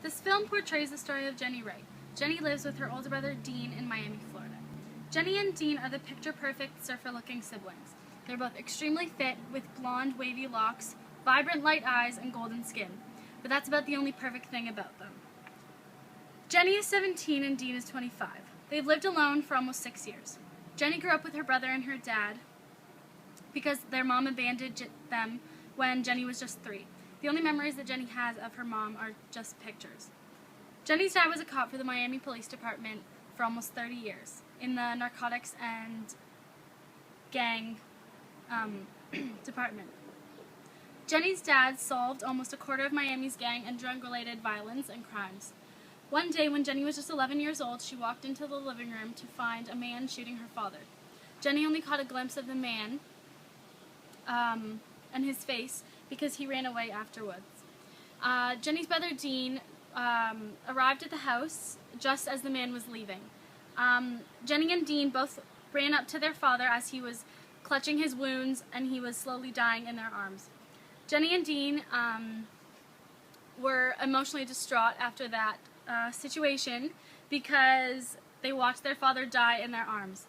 This film portrays the story of Jenny Wright. Jenny lives with her older brother Dean in Miami, Florida. Jenny and Dean are the picture-perfect surfer-looking siblings. They're both extremely fit, with blonde, wavy locks, vibrant light eyes, and golden skin. But that's about the only perfect thing about them. Jenny is 17 and Dean is 25. They've lived alone for almost 6 years. Jenny grew up with her brother and her dad because their mom abandoned them when Jenny was just 3. The only memories that Jenny has of her mom are just pictures. Jenny's dad was a cop for the Miami Police Department for almost 30 years in the narcotics and gang department. Jenny's dad solved almost a quarter of Miami's gang and drug-related violence and crimes. One day when Jenny was just 11 years old, she walked into the living room to find a man shooting her father. Jenny only caught a glimpse of the man and his face because he ran away afterwards. Jenny's brother Dean arrived at the house just as the man was leaving. Jenny and Dean both ran up to their father as he was clutching his wounds and he was slowly dying in their arms. Jenny and Dean were emotionally distraught after that situation because they watched their father die in their arms.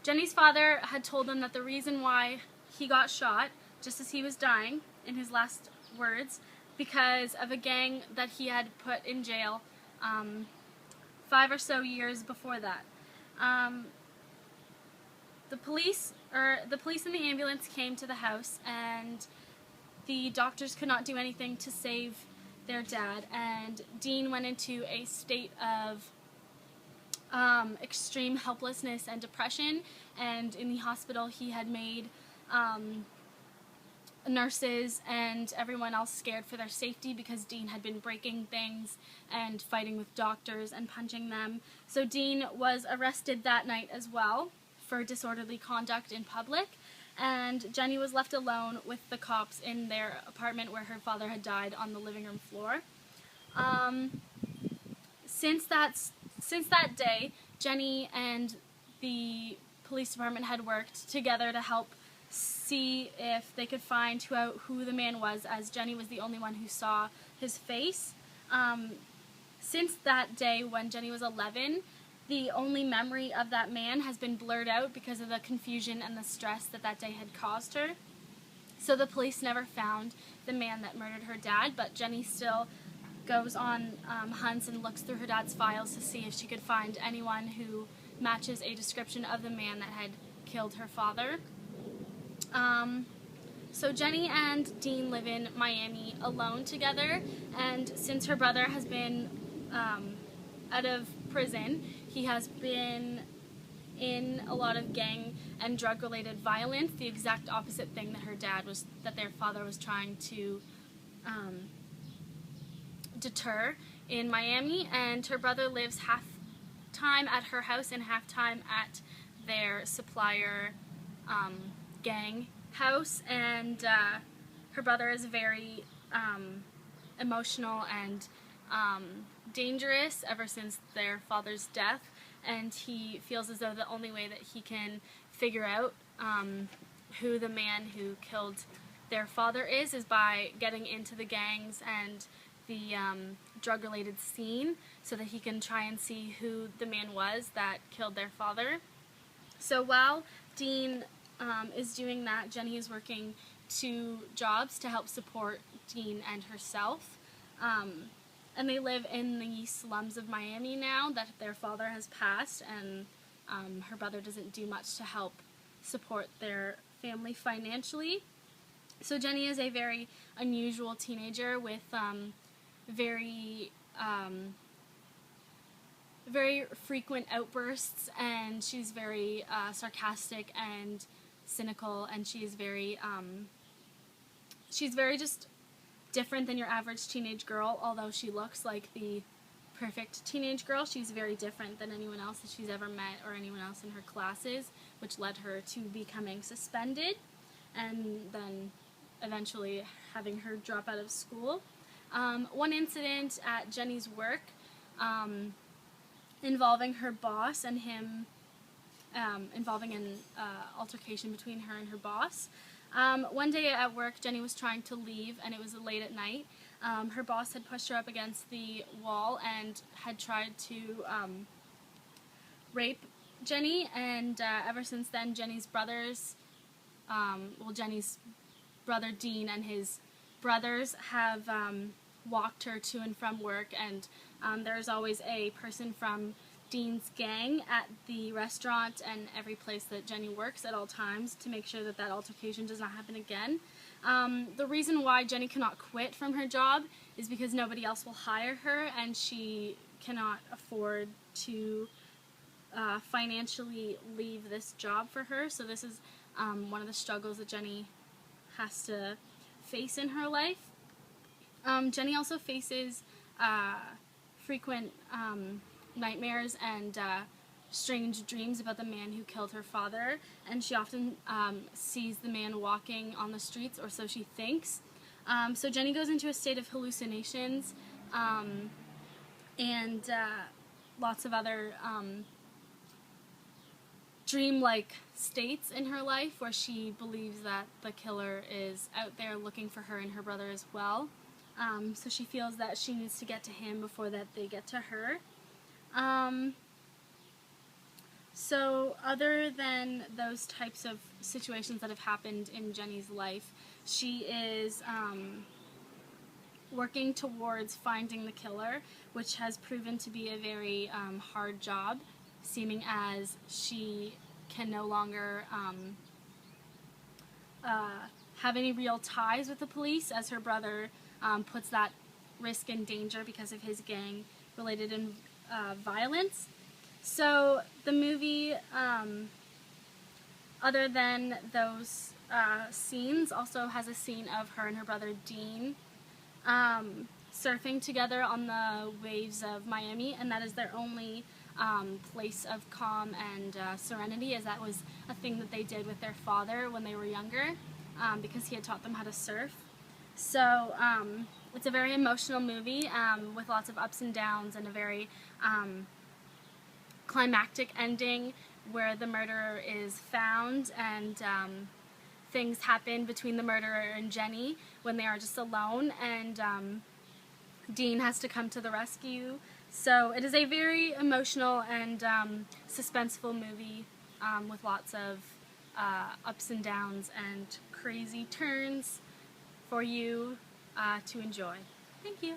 Jenny's father had told them that the reason why he got shot, just as he was dying, in his last words, because of a gang that he had put in jail 5 or so years before that. The police and the ambulance came to the house, and the doctors could not do anything to save their dad, and Dean went into a state of extreme helplessness and depression, and in the hospital he had made nurses and everyone else scared for their safety because Dean had been breaking things and fighting with doctors and punching them. So Dean was arrested that night as well for disorderly conduct in public, and Jenny was left alone with the cops in their apartment where her father had died on the living room floor. Since that day, Jenny and the police department had worked together to help see if they could find who the man was, as Jenny was the only one who saw his face. Since that day when Jenny was 11, the only memory of that man has been blurred out because of the confusion and the stress that day had caused her. So the police never found the man that murdered her dad, but Jenny still goes on hunts and looks through her dad's files to see if she could find anyone who matches a description of the man that had killed her father. So Jenny and Dean live in Miami alone together, and since her brother has been out of prison, he has been in a lot of gang and drug-related violence, the exact opposite thing that their father was trying to deter in Miami. And her brother lives half time at her house and half time at their supplier gang house, and her brother is very emotional and dangerous ever since their father's death, and he feels as though the only way that he can figure out who the man who killed their father is by getting into the gangs and the drug-related scene so that he can try and see who the man was that killed their father. So while Dean is doing that, Jenny is working 2 jobs to help support Dean and herself. And they live in the slums of Miami now that their father has passed, and her brother doesn't do much to help support their family financially. So Jenny is a very unusual teenager with very frequent outbursts, and she's very sarcastic and cynical, and she's very just different than your average teenage girl. Although she looks like the perfect teenage girl, she's very different than anyone else that she's ever met or anyone else in her classes, which led her to becoming suspended and then eventually having her drop out of school. One incident at Jenny's work involving her boss and him, involving an altercation between her and her boss. One day at work, Jenny was trying to leave, and it was late at night, Her boss had pushed her up against the wall and had tried to rape Jenny, and ever since then Jenny's brothers, Jenny's brother Dean and his brothers have walked her to and from work, and there's always a person from Dean's gang at the restaurant and every place that Jenny works at all times to make sure that that altercation does not happen again. The reason why Jenny cannot quit from her job is because nobody else will hire her, and she cannot afford to financially leave this job for her. So this is one of the struggles that Jenny has to face in her life. Jenny also faces frequent nightmares and strange dreams about the man who killed her father, and she often sees the man walking on the streets, or so she thinks. So Jenny goes into a state of hallucinations and lots of other dream-like states in her life where she believes that the killer is out there looking for her and her brother as well. So she feels that she needs to get to him before that they get to her. So other than those types of situations that have happened in Jenny's life, she is working towards finding the killer, which has proven to be a very hard job, seeming as she can no longer have any real ties with the police, as her brother puts that risk in danger because of his gang-related violence. So the movie, other than those scenes, also has a scene of her and her brother Dean surfing together on the waves of Miami, and that is their only place of calm and serenity, as that was a thing that they did with their father when they were younger, because he had taught them how to surf. So it's a very emotional movie with lots of ups and downs, and a very climactic ending where the murderer is found, and things happen between the murderer and Jenny when they are just alone, and Dean has to come to the rescue. So it is a very emotional and suspenseful movie with lots of ups and downs and crazy turns for you to enjoy. Thank you.